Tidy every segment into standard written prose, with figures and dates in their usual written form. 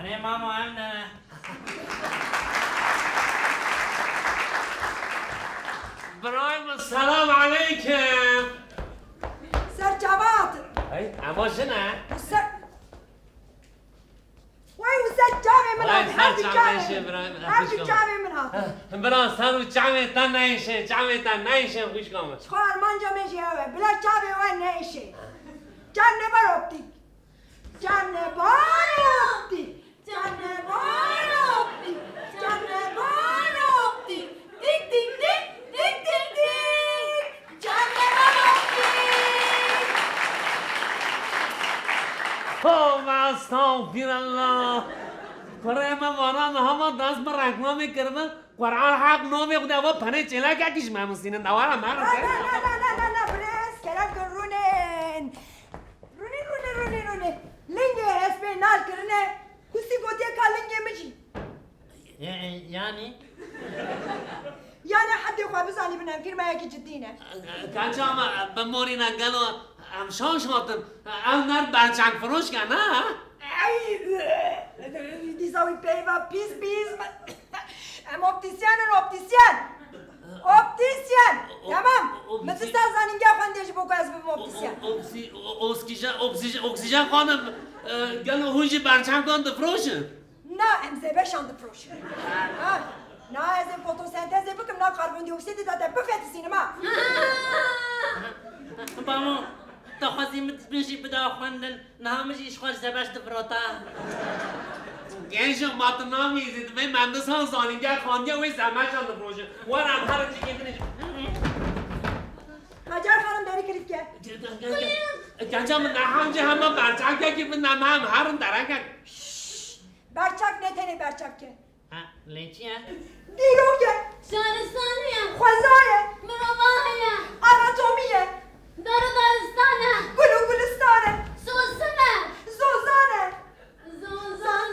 أنا ماما أنا برايم السلام عليكم. سر جواد. أي أما شنو؟ سر. وسر جامي من هذا. هاي سر جامي برايم. هاي جامي من هذا. برا سر جامي تنايشه جامي تنايشه خوش کامه. خوار من جامي جاوه بلا جامي وين نايشه. جانه باروبتی. جانه باروبتی. جانه باروبتی. جانه باروبتی. دیک دیک دیک دیک دیک دیک. جانه باروبتی. Oh, استغفر الله. برای ما واران هم دست بر رنگنامه کردن. قرآن حق نامه خدا و پنه چلا که کیش ماموسینه دوارا من. نه برس کرد رونن. رونن. لینگه اسم نال کرنه. کسی گویی که لینگه میشی. یعنی حدی خواب بزنی بنام فیلم یکی جدینه. کجا ما بموری نگلو ام شانش هاتن ام نر برچنگ فروش کنه. دیزاوی پیوا پیس. ام اپتیسیان. تمام. مثل زنینگه خواندیش بگو از بم اپتیسیان. اکسیژن خانم گلو هویجی برچنگ کن دفروشن. نه امزه بشان دفروشن. نه از این فوتوسنتز بکم نه کاربون دی اکسید داده بفت سینما. بابا تخوازی متبنشی بدا خواندن نه همش اشخاص زبش دفراتا. گنج ماتنامی زد به مهندس ها زانینگه خواندی وی زمشان دفروشن. وارم هر چی کنی. مجار خانم داری کرد که. گنج من همچه همه برچنگ که من هم هرم درنگ. برچک نتنه برچک که. لیچیه؟ دیروگه. شهرستانیه. خوزایه. مروواهیه. آناتومیه. دارستانه. گلستانه. سوسمه. زوزانه. زوزان.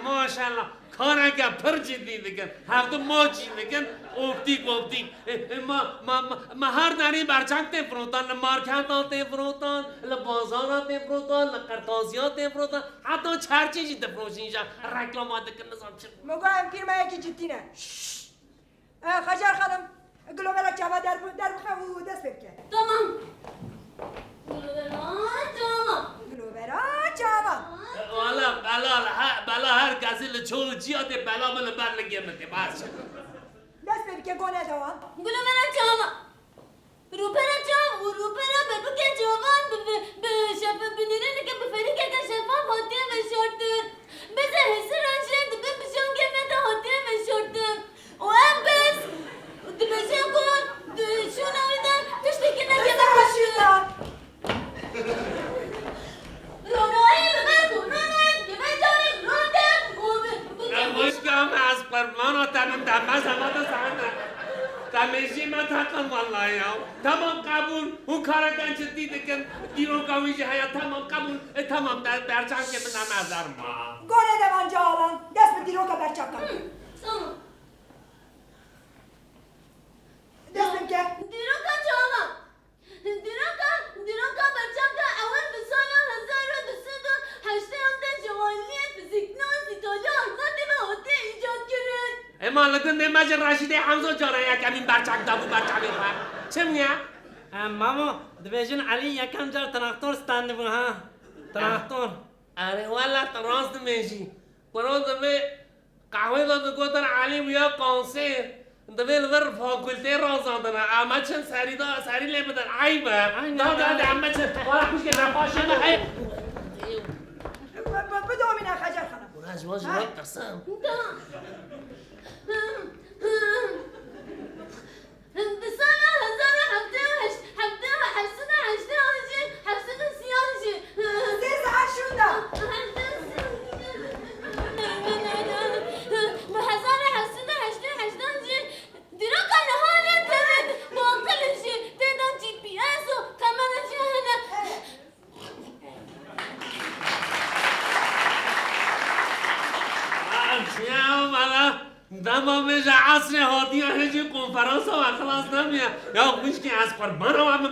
ماشاءالله کارا که پر جدی دیگن هفته ماچی دیگن اپتیک ما هر داری برچنگ تفروتان مارکت تفروتان بازار تفروتان قرطاسیات تفروتان حتی چرچیجی تفروشینجا رکلامات کن نظام چه مگویم فیلم یکی جدینه خجر خانم گلو برک جواد در بخواه و دست بکن تمام. گلو برک جواد بلا هر کسی لچو جیات بلا من بر لگیم نتی باش دست بکن گونه دوان گلو برا جاما. روپرا جام و روپرا ببو که جوان به شفا بنیرن که بفری که شفا هاتیه و شورتن. بزه حسی رنشن به بشون که مده هاتیه و شورتن. و ام بس دبشن کن شون آیدن تشتی که نگه باشن. رونایی ببرکن مشکم از پرمانا تنم دمه زمان سهنه تمیشی من تکن والله یا تمام قبول اون کارا کن جدی دیگن دیرون کاویجی هیا تمام قبول تمام در چند که من نظر ما گونه دوان جالان دست به دیرو که برچک کن دست بکن دیرو که جاما. دیرو که برچک که اول به سال 1280 جوالی فیزیکناز ایتالیا آلمانی و هاته ایجاد کرد. اما لکن نماز رشید حمزه جاره یا کمین برچک دابو برچک بیخواه چه میگه؟ ماما دبیجن علی یکم جار تراکتور ستانده بود ها تراکتور. اره والا تراست میشی برو دبی قهوه داده گوتن علی بیا کانسر دبی لور فاکولته رازاندن اما چند سری لی بدن عیبه نه اما چند والا خوش که نفاشنه های بدو امینه خجر خانم براش واجه وقت قسم به سال 1788 سیز عشونده يا مالا دما مش عصر هادي هجي کنفرانس و خلاص نمیه یا مشکی از قربان و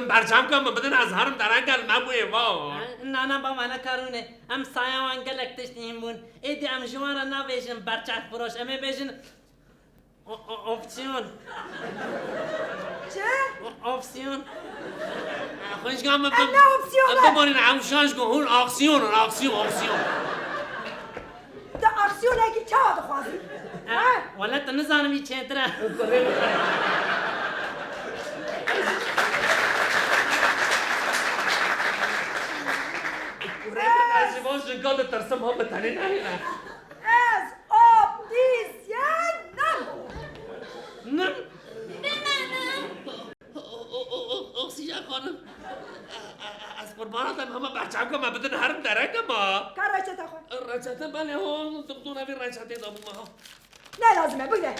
برچم کنم بدن از هرم درنگل مبوی وا نه با من کارونه ام سایه و انگلک تشتیم بون ایدی ام جوان را نبیشن برچک فروش امی بیشن opsiyon. چه؟ opsiyon. خوش کنم نه opsiyonu. ببارین عمشانش کن هون آکسیون ده aksiyona ki çağ da fazla. ولا تنزانم ی چندره. از باز جنگال ترسم هم بتنی نه Ez optisyenam. نم. اکسیژن خانم از قرباناتم همه بچه‌ام که من بدون هرم درنگ ما Kar reçete koy. رچته بله هم دکتر نوی رچته دامون ما Ne lazım bugün?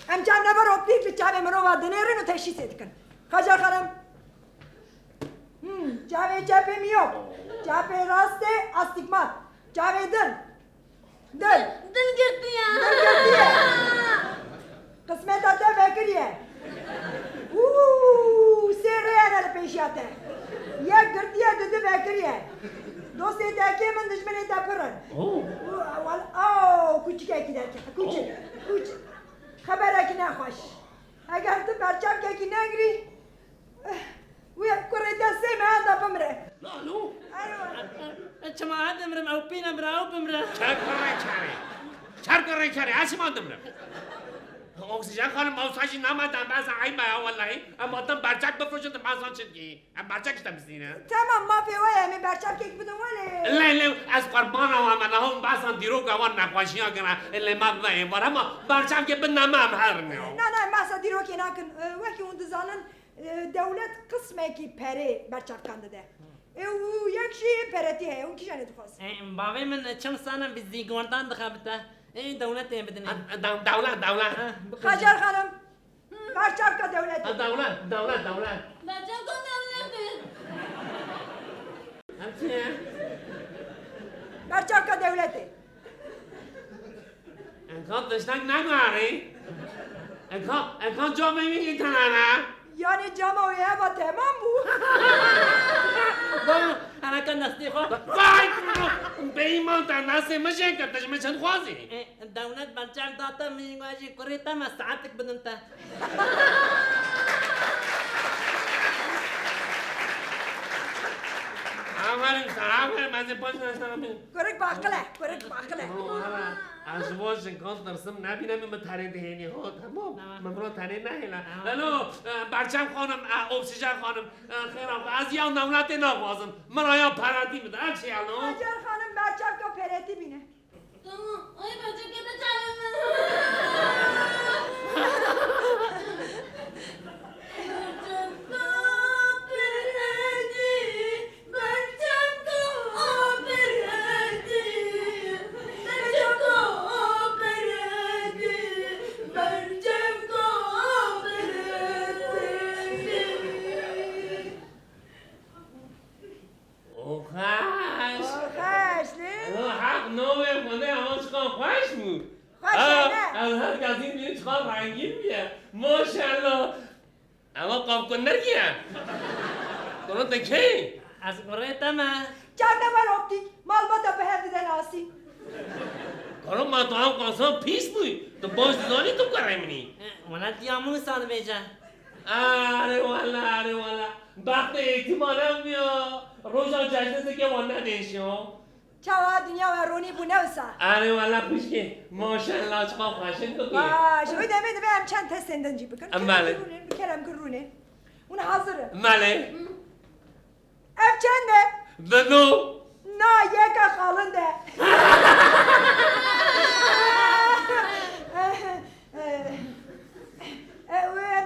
Hem cam ne var optik bir cam emro var denerin o teşhis etkin. Kacar hanım. Cam cephem yok. Cephe raste astigmat. Cam dın. Dın. Dil girdi ya. Dın girdi ya. Kısmet adı bekiriye. Seriye ne peşiyate. Ya girdi ya dedi bekiriye. Dost edeki min düşman edepırın. Küçük eki derken. Küçük. Haber eki ne hoş. Eğer tu berçam eki ne gri. Uya kurede seme da bımre. لالو چما ادمرم او پینا برا او بمره. چر کاری اسمان دمرم اکسیژن خانم موساشی نمادم بس ای با والله اما دم برچک بفروشن دم بازان چگی ام برچک تمسینه Tamam mafya mi berçam keki budun vale. لا از قربان و من هم باسان دیرو گوان نقاشی ها کنه لی مبنای بار اما برچم که بنام هم هرنیو Ne masa diro ki nakın. Vaki unduzanın devlet kısmı ki peri berçam kandı de. O yakşi pereti he. O kişi ne tufas. باوی من چند سالم بی زیگوندان دخابته. این دولت بدنی. دولت Kacar hanım. Berçam devleti. دولت Bacak o devleti. همچیه؟ Berçam devleti. امکان داشتن نگاری؟ امکان جا میمیگی تنانه؟ Yani cama ba tamam bu. با انا کن دستی خو. وای به ایمان در نسته مشه کردش من چند خوازی؟ دولت برچک داتا میگویی کریتا ما ساعتک بدن تا. آفرین من پاش نشتم Körük bakıla. از واش کاس درسم نبینم من تنه دهنی ها تمام من برو تنه نهیلا الو برچم خانم اکسیژن خانم خیر آقا از یا دولت نوازم من آیا پراتی میده چی الو Kacar hanım berçam pereti bine. Tamam. Ay bacak yapacağım. حق نوه خونه اما چقدر خوش بود از هر کسی میره چقدر رنگین میه ماشالله اما قاب کن نگیه کنون دکی از کریتا ما. Cam ne var optik. Malbata beherdiden asi. کنون ما تو هم کنسان پیش بود تو باش دانی تو کرمینی ولا دیامون سال بیجا. آره والا وقت احتمالم بیا روزان جشنه که وانه دیشو Çava dünya ve roni bu ne olsa. آره والا خوشگه ماشالله چقدر خوشن تو که Şöyle demedi ben çen test senden cibi. Amale. Bir kerem kırruni. Bunu hazırı. ماله Ev çende. دنو Na yeka kalın de.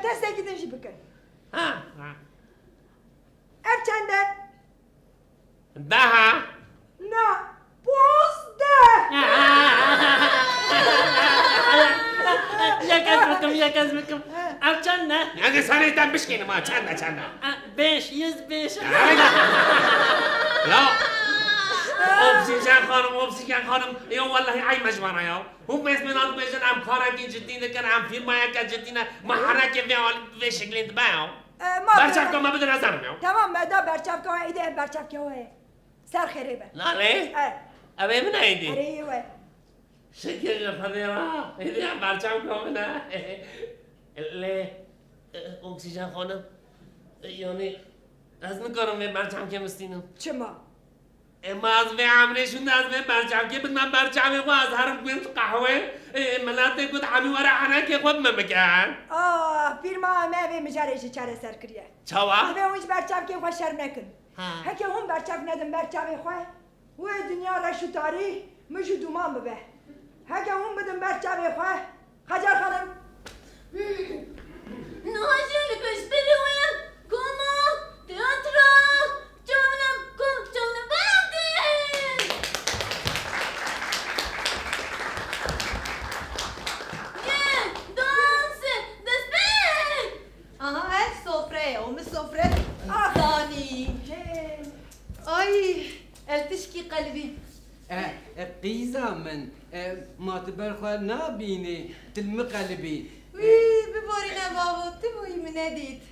Teste gidin cibi. ها Ev çende. ده Na bozde. یا کزمکم. افچن نه. اگه سانه تن بشکنه ما چنده بیش 100 بیش. لا اوبسیجن خانم یا والله ای مجموعه یا هم اسم ناد بجن ام کارا کی جدی نکن ام فیلم یا کی جدی نه ما حرکت به شکل باو برچاف ما بدون نظر میام تمام دا برچاف که ایده برچاف که هوه سر خریبه لاله ابي من عندي اره هوه شكل فضيرة إذا برجعكم هنا لا أكسجين خانم يعني از نکارم به برچم که مستینم چما؟ اما از به عمرشون از به برچم که بدم برچم و از هرم گوید قهوه ملاته گود همی ورا حنا که خود ممکن فیلم همه به مجارش چاره سر کریه چوا؟ همه اونش برچم که خواه شرم نکن هکه هم برچم ندم برچم خواه و دنیا را شتاری مشو دومان ببه هکه هم بدم برچم خواه خجر خانم نهاجم لپش برویم کما تئاترا جانم برده یه دانس دسپه آها هل سفره سفره ثاني اي التشكي قلبي قيزة من ما تبرخوا نابيني تلم قلبي وي ببورينا بابو تبوي من اديت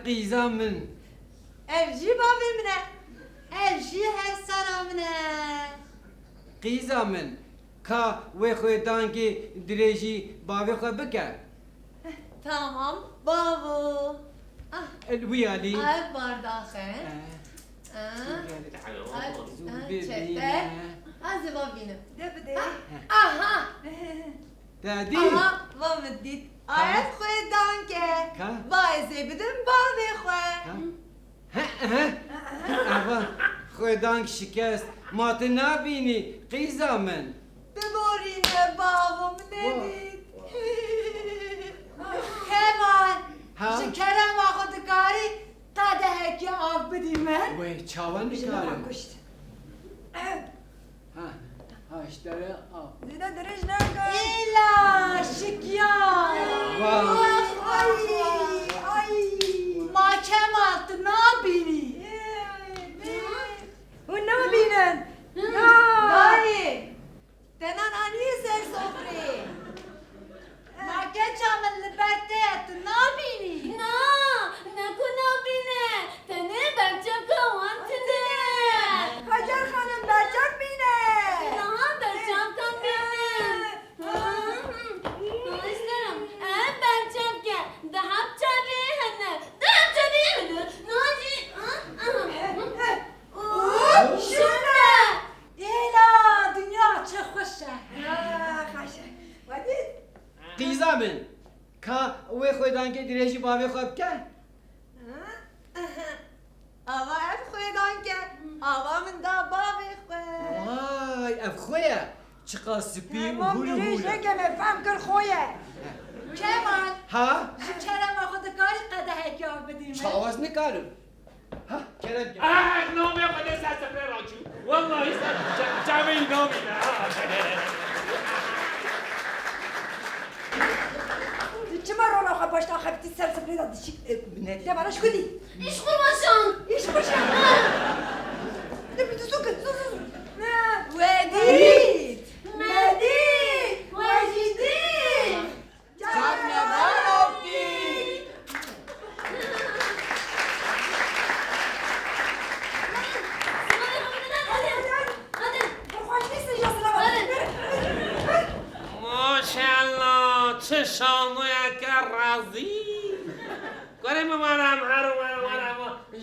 قيزة من الجي بابي منا الجي هالسارة منا قيزة من كا ويخوي دانكي دريجي بابي خو بكا تمام بابو الويالي بارداخن چته از بابینم ده آها دادي آها وامدید آیت خوی دانکه باعثی بدم بابی خوی ها خوي دانك شكست ما تنابيني قيزة من ببورینه بابو منید همان شکرم آخو دکاری قده که آب بدی من وي چاوان جنبان نكارم کشت ها اشتري دیده درش نکن ایلا شکیان ای ما کمالت نابینی اون نبینن دایی تنان آنی سر سفری ما که چامل لبتت نابینی نکنه بینه تنه برچم که وانتنه خجر خانم برچم بینه برچم که بینه ناشترم برچم که دهب چبه هنه دهب چبه هنه ناجی شونه ایلا دنیا چه خوشه خشه ودید قيزة من كا ويخوي دانكي دريجي بابي خو بكا آوا اب خویدان که آوا من دا بابی خوی واي افخويا چقا سپي ما وهولو بریش هولا نکمه فهم کر خویه کمان ها شکرم آخو دکاری قده که آب بدیم چاواز نكارم ها كرم نومي قد سافر راجو والله جامي نومي چما رونا خواه باشتا خبتی سر سپری داد دشی ده براش کدی ایش خوباشم ایش باشم ده بیدو سوکن ودید مدید وجیدی ما شاء الله چه شانوی که رازی کنه مامانم هر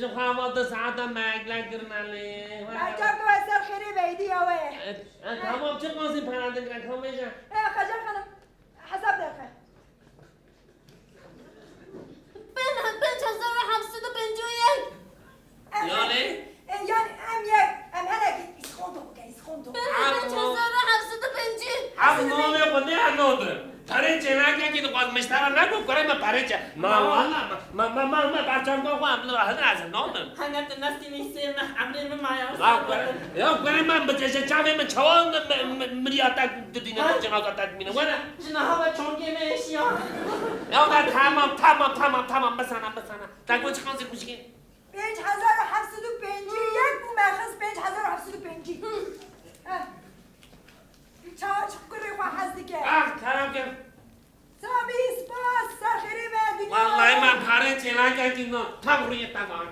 جو خواه 2 ساعت مگلا کرنالی برچم که باید سر خیلی بیدی اوه تمام چه قاسی پرنده کنم بیشن خجر خانم حساب دقیقه 5751 یالی؟ یعنی ام هنگی اسخوندو بگه اسخوندو 5750 نومي قد نوده پرنچه نگه که تو مشترا نگو کنه ما پرنچه ما والله ما برچم کو خواهم لو هذا از نومم هنگت نستی نیستیم عمری بمایا یا کنه من بچه چاوی من چوان مریاتا دینه من جنازه تدمینه وره جنها و چونگی میشیا یا تمام بسنم تگو چه خانسی خوشگی 5751 بومه خص 5750 چاچ کری خوا حزدی که خراب کرد سامی سپاس سرخیری به دنیا والله من کاره چلا کردیم نه تم روی تمام